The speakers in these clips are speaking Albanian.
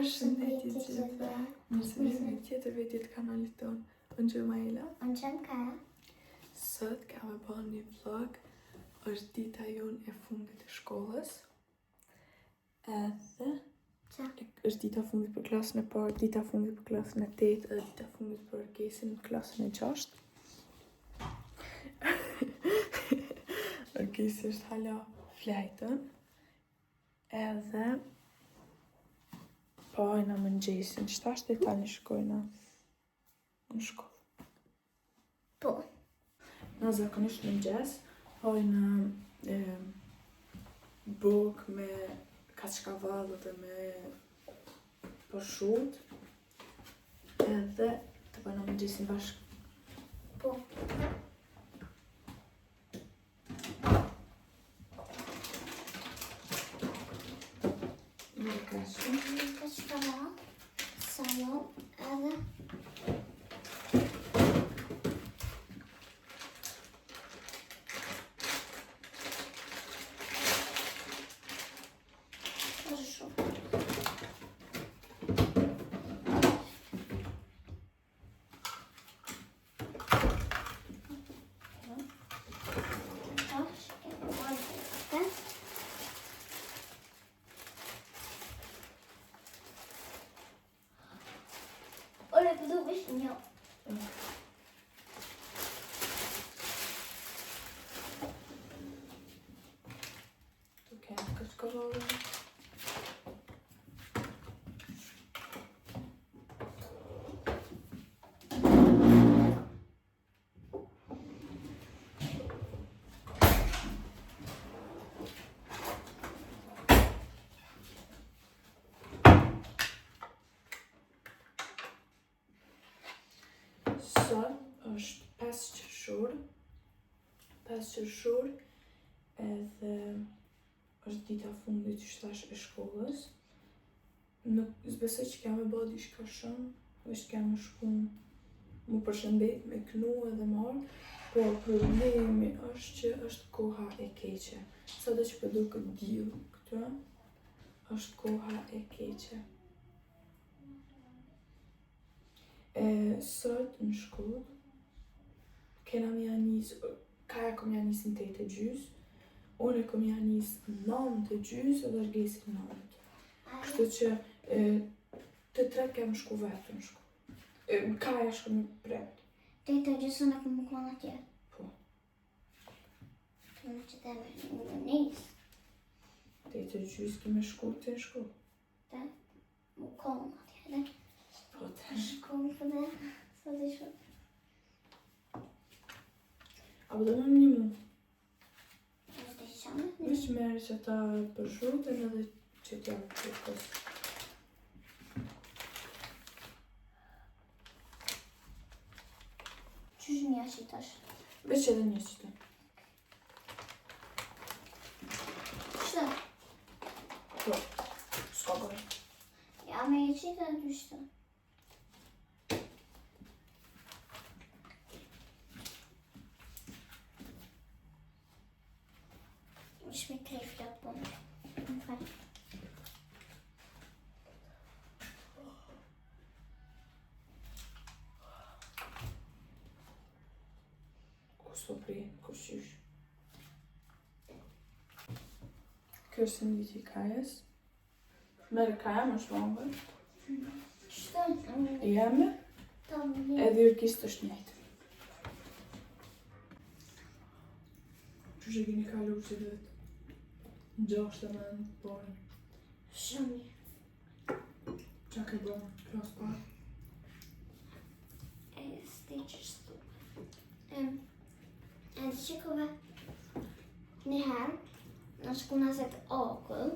Përshëndetje gjithëve. Mirë se vini në tjetër video të kanalit tonë. Unë jam Maela. Unë jam Kara. Sot kam e bërë një vlog. Është dita jonë e fundit të shkollës. Edhe është dita fundit për klasën e parë, dita fundit për klasën e 8 edhe dita fundit për Orkesin në klasën e 6. Orkesi është hala flajtën. Edhe po hajna mëngjesin, qëta tani shkojna në shkollë. Po. Na zakonisht mëngjes, hajna buk me kaçkavallë dhe me përshut. Edhe të bëjna mëngjesin bashkë. Po. Me kashun. Kaçkavallë, salon edhe Ora të dukesh një. Ok, kaçkavallë. Sot është 5 qershor. 5 qershor edhe është dita fundit që thash e shkollës. Nuk besoj që kam e bë diçka shumë, është kam shku mu përshëndet me knu edhe marr, po problemi është që është koha e keqe. Sado që po duket diell këtu, është koha e keqe. Sot në shkollë kena mja nis, Kaja kom ja nis në 8:30, unë kom ja nis në 9:30 edhe Orkesi në 9. Kështu që të tret kem shku vetë në shkollë. Kaja shku në pret. 8:30 në këmë konë atje. Po. Këmë që të me nis. 8:30 kime shku të në shkollë. Të më konë atje dhe. Po të Shkollë të dhe. Sot e shumë. Apo do më një mu. Është të shamë? Vish merë që ta përshutën edhe që t'ja përkës. Qysh një që tash? Veç edhe një qëtë. Qëtë? Po, s'ka bërë. Ja me e qita në dyshtë. Ish me krej flot po në. Më falë. S'po pri, kushysh. Kjo është sendviqi i Kajës. Merë Kaja më shmongën. Qëtë? Jeme, Ta më një. edhe Orkes të është njëjtë. Që që kini kalu që vetë. Në 6 me në porën. Shumë një. Qa ke bërë, klasë parë. E s'te që shtu. E të qikove njëherë, në shkuna se të okull,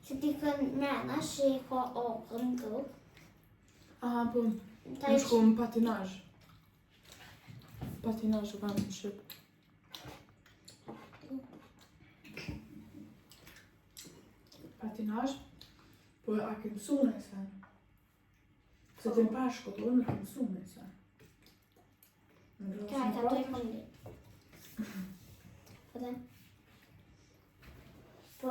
që ti kënë mrena që i ka okull në tokë. Aha, po, në shku në patinazh. Patinazh u kam në Shqip. Patinazh, po a ke mësu në e sen? Se të në pashko, po në ke mësu në e sen. Kaj, ta të e kom një. Po dhe? Po,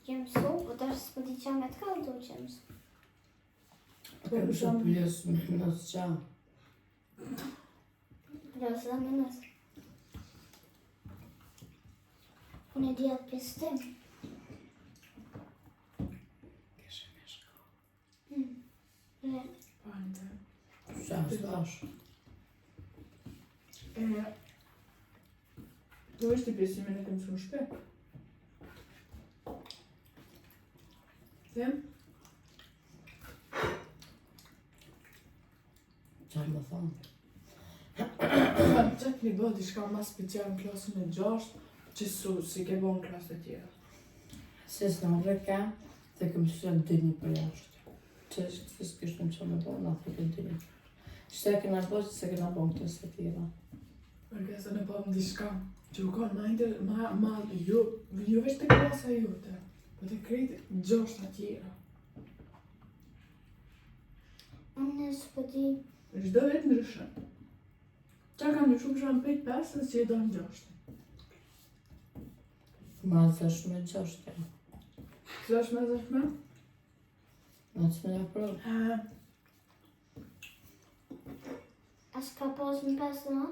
Jem mësu, po tash s'po di qa me të kaldu që mësu. Për shumë pjesë në nësë qa. Plus dhe me nësë. Unë e di atë pjesë tim. Keshe me shko. Re. Pante. Qa s'tash. Do është i pjesimin e këmë shumë shpe. Them? Qa më thonë? Qa këni bëhë diçka ma special në klasën e 6, që si ke bëhë në klasë të tjera. Se s'na rëka, të këmë sëllë dini për jashtë. Që s'kishtë më që me bëhë, na të këtë dini. Shte këna bëhë, që se këna bëhë këtë së tjera. Përke se në bëhëm diçka që u ka ma jo veç të klasa jote, po të krejtë 6 të tjera. Unë s'po di. Çdo vetë ndryshon. Qa kam ndryshu për shumë pejt 5 që e do në 6. Ma zësh me gjashtë. Kësa është me zëshme? Në që me një provë. A s'ka pas në 5 në?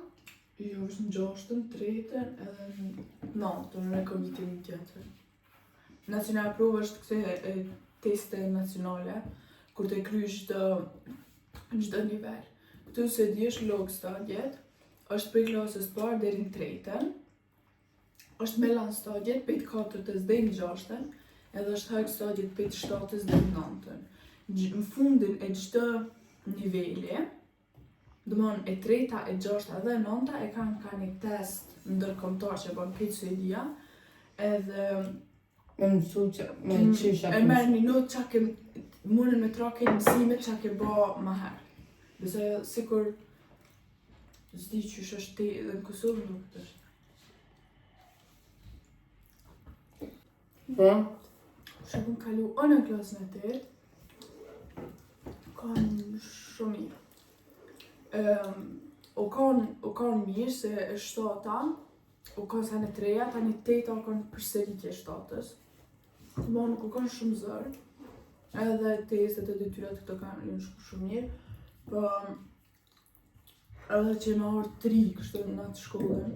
Jo, është në 6-ën, 3-ën edhe në 9-ën, në komitin tjetër. Nacional provë është këse teste nacionale, kur të krysh çdo nivel. Këtu se di është log stadjet, është prej klasës parë deri në 3-ën, është melan stadjet pejt 4-ës deri në 6-ën, edhe është hajk stadjet pejt 7-ës deri në 9-ën. Në fundin e çdo niveli, domthon e 3-ta, e 6-ta dhe e 9-ta e kanë një test ndërkombëtar që bën këtë Suedia, edhe Me mësu që me qisha e merr një notë qa ke munën me trake mësimet qa ke ba ma herë. Bese sikur s'di qysh është ti edhe në Kosovë nuk është. Po? Që kom kalu o në klasën e 8, kanë shumë mirë. O kanë mirë se e 7-ta, o kanë sa në 3-ja, ta një 8-ta o kanë përsëritje 7-tës. Ma nuk o kanë shumë zërë, edhe testet e detyrat këto kanë një shumë mirë, po edhe që në orë 3 kështu në atë shkollën,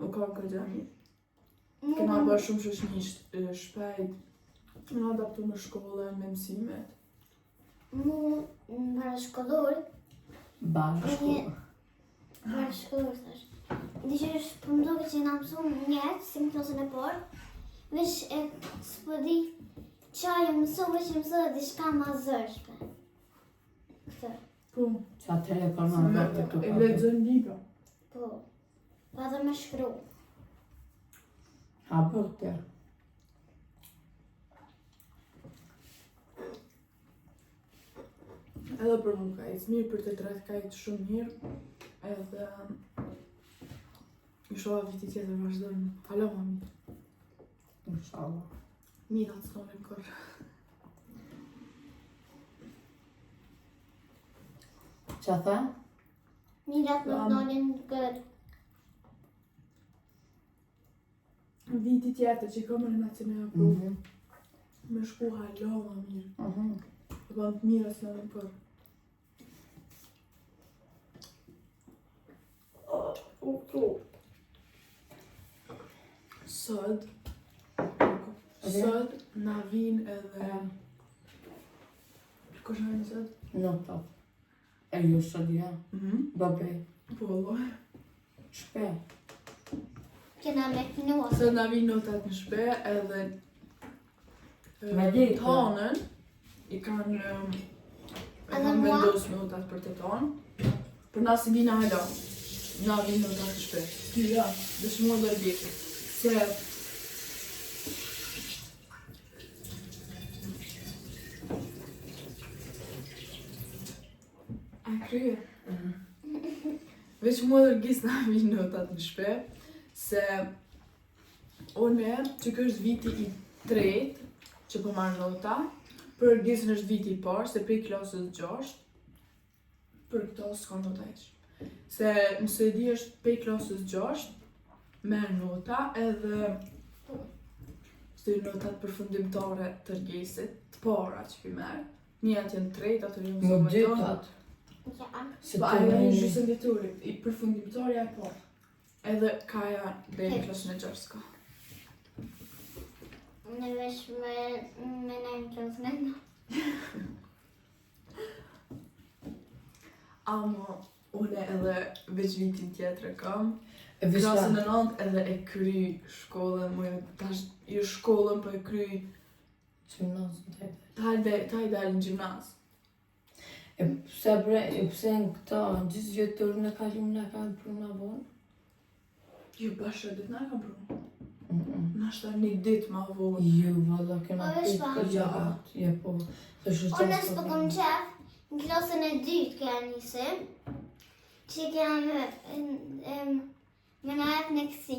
o kanë këtë mirë. Kena bërë shumë shoqni shpejt, në adaptu me shkollën, me mësimet. Mu në parashkollor, Bashku. parashkollor thash. Diqë është për më duke që nga mësu njëtë, si më klasën e parë, veç e s'po di qa ju mësu, veç e mësu dhe diçka ma zërshpe. Këtë, Po, Qa të e ka në bërë të e këtu. lexojnë libra. po, pa dhe me shkru. Ha bërë të. Edhe për mu ka ecë mirë, për të tretë ka ecë shumë mirë, edhe i shoha viti tjetër vazhdojnë, hala ma mirë. Inshallah. Mirë atë s'tonë në kërë. Qa tha? Mirat më të nolin gërë. Viti tjetër që i kam në nacional provë, me shku hala ma mirë. E ban të mirë asë në kërë. Sot na vinë edhe... Kush na vinë sot? Nota. E ju së dhja. Babe. Po, Allah. Shpe. Kena me kënua. Sot na vinë notat në shpe edhe... Me ditë. Tanën i kanë... E kanë vendos notat për të tanë. Për na si vina hala. Na vinë notat në shpe. Ja, dëshmor dhe rbjeti. Se... A krye? Veç mua dhe rgis na vinë notat në shpe, se une që kë është viti i 3 që po marrë nota, për rgisën është viti i parë, se prej klasës 6, për këto s'ka nota eq. Se në Suedi është prej klasës 6, merë nota edhe Shty notat përfundimtare të rgjesit, të para që pi merë. Njët janë 3, ato janë Më mësuar me dytat. Ja. Se Po të ajo është meni. gjysmë vjeturi, i përfundimtarja e parë. Edhe Kaja dhe në klasën e 6 ka. Në vesh me nejnë klasën e 9. Amo, une edhe veç vitin tjetër e kam. E Klasën vishla. e 9 edhe e kry shkollën, më tash jo shkollën, po e kry Gjimnazën të ta i dalë në gjimnaz. E pse në këta, në gjithë vjeturën e kalim në kanë për në vonë? Jo, bashkë ditë na kam pru. Nashta një ditë ma vonë. Jo, valla, kena Po, vesh pitë pa. këtë gjatë. Je, po. Unë s'po kom qef, në klasën e 2 kja njësim, që kja me në jetë në kësi.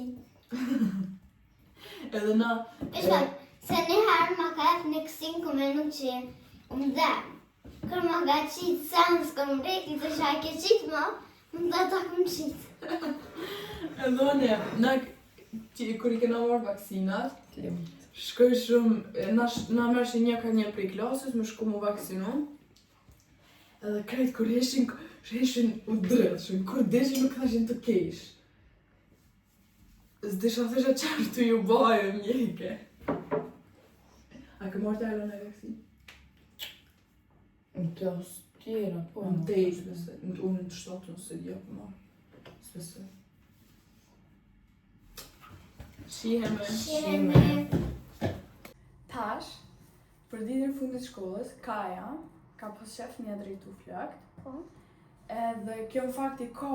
Edhe na, Vesh pa, se një herë ma ka jetë në kësin këmenu që më dhemë. Kër ma ka qitë sen s'kom rejti të shaj ke qitë ma, më da ta kom qitë. edhe une, na kur i kena marrë vaksinat, shkoj shumë, na mërë që një ka një prej klasës, me shku mu vaksinu. Edhe krejt kur ishin u drejtshëm, kur deshin nuk thashin të kesh. S'disha thesha qarë të ju bajë mjeke. A ke marrë t'ajla në vaksin? Në klasë tjera, po. Në tejsh, bese. Unë në të 7 se dja për marrë. S'bese. Shiheme. Shiheme. Tash, për ditën fundit shkollës, Kaja ka pas shef një drejtu flakt. Po. Edhe kjo në fakt i ka,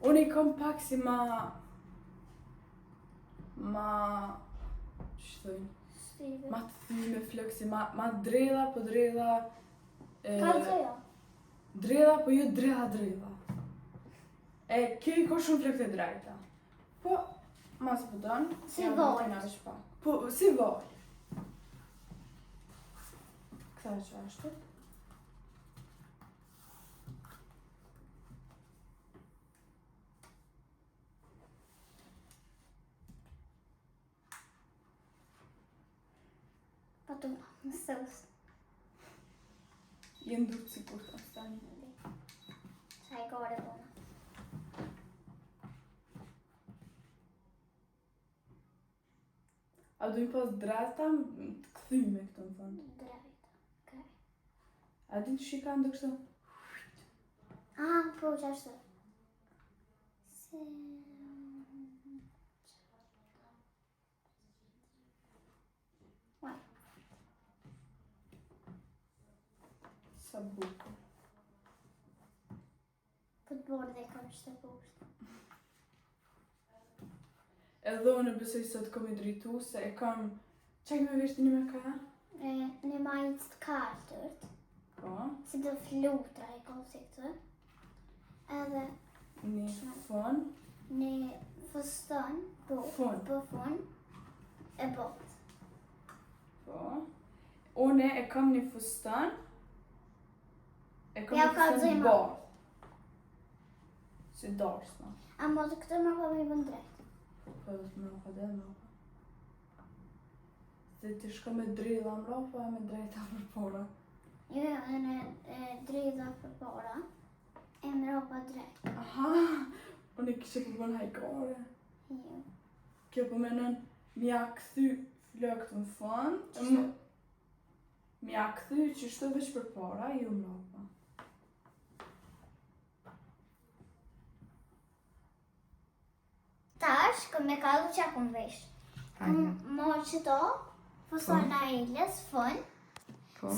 unë i kam pak si ma, që thëjnë, Stive. ma të thyme flak, si ma drella, po drella, Ka të jo? drella, po jo drella. E kjo i ka shumë flak të drejta. Po, mas bëdon. Si vaj. Po, si vaj. Këta që ashtu. Pa të në sëvës. Jenë duke si kur të stani. Qaj gore bona. A dujnë pas drejta të këthyme këto në fund. Drejta. A din që shika ndë kështu? Po, që ashtë. Se... Uaj. Sa bukur. Po të borë dhe kam që të poshtë. Edhe unë besoj se të kom i drejtu se e kam... Qaj me veshti një me ka? Në majtë të kartërt. Po. Si të flutra e kam si këtë. Edhe Një fon. në fëstën, po fun, e botë. Po. Une e kam një fustan. E kam Ja, një ka fustan dzima. bardh. Si darsma. A më të këtë më kam i bën drejt. Po edhe të mrofa dhe mrofa. Dhe ti shko me drilla mrofa e me drejta për pora. Jo, në drejta për para, e më ropa drejt. Aha, unë e kishe përbën hajkare. Jo. Kjo përmenën mja këthy flëkt në fund. Qështu? Mja këthy që shto veç për para, ju mrofa. Tash, këm me kallu që akëm vesh. Këm morë që to, fësar në ilës, fën,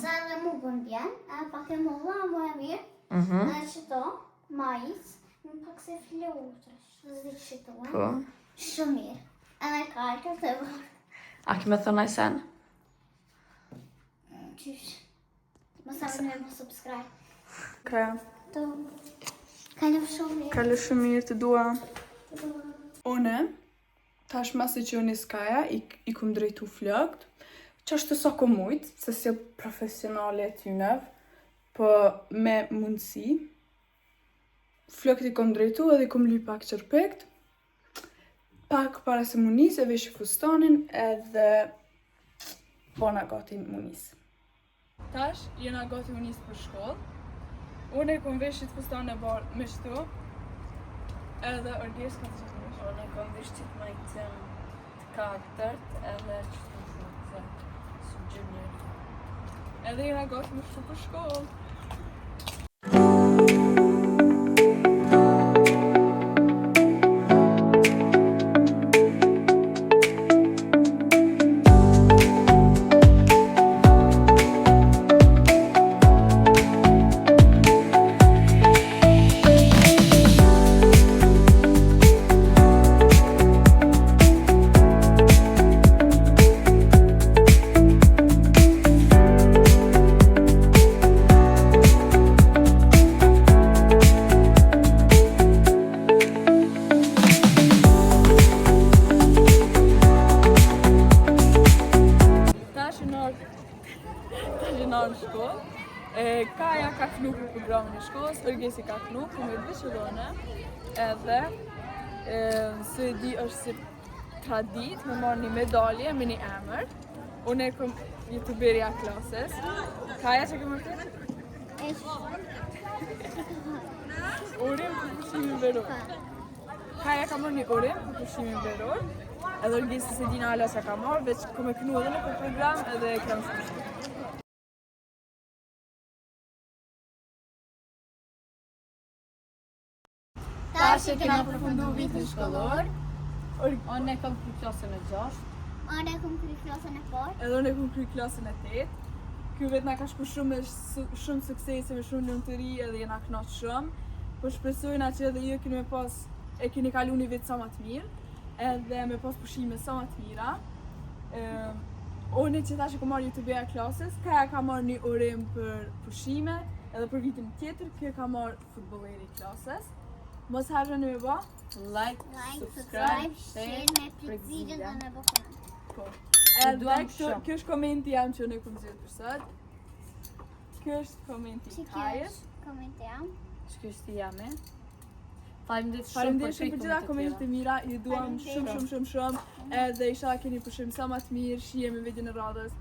sa dhe mu bën bjen, a pak e mulla, mu e mirë, në që to, majës, në pak se flutra, zdi që to, Po. shumë mirë. E në kajtër të bërë, A ki me thënë aj sen? qysh. Më sa më më subscribe. Ka, To, kallu shumë mirë. kalu shumë mirë të dua. Të dua. Une, tash masi që unë i skaja, i kum drejtu flëkt, që është të sa ko mujtë, se si profesionale e tynev, po me mundësi. Flëkt i kom drejtu edhe i kom ly pak qërpekt. Pak para se munis e veshi fustanin edhe bona gati munis. Tash jena gati munis për shkollë. Unë e kom veshit fustan e bardhë me shtu. Edhe Orges ka të qëtë vesh. Unë e kom veshtit majtën të katërt edhe qëtë shukë së gjënjër. Edhe jena gati me shtu për shkollë. Në shkollë. Kaja ka knu për programin e shkollës, Orgesi ka knu, ku me vishëllone, edhe se di është si tradit me marrë një medalje me një emër. Unë e kom youtuberja klases. Kaja që ke mërë të? Urim për pushimin veror. Kaja ka marrë një urim për pushimin veror, edhe Orgesi se di në ala që ka marrë, veç ku me knu edhe në për program edhe e kam shkollë. Tash e kena përfundu vitin shkollor. Unë e kom kry klasën e 6. Unë e kom kry klasën e parë. Edhe unë e kom kry klasën e 8. Ky vet na ka shku shumë suksese, me shumë lumturi edhe jena kënaq shumë. Po shpresojna që edhe ju keni kalu një vit sa më të mirë, edhe me pas pushime sa më të mira. Unë që tash e kom marrë youtubeja klasës, Kaja ka marrë një urim për pushime, edhe për vitin tjetër, kjo ka marrë futbolleri klasës. Mos harroni me ba? Like, Subscribe, share me prit videon dhe me bëkon. Po. Edhe kjo është komenti jam që unë e kom zhjetë për sot. Kjo është komenti Që kjo Kajës. është komenti jam. që është jam e. Faleminderit shumë Faleminderit shumë për gjitha komentet e mira, ju duam Faleminderit. shumë, edhe inshallah keni pushim sa më të mirë, shihemi në videon e radhës.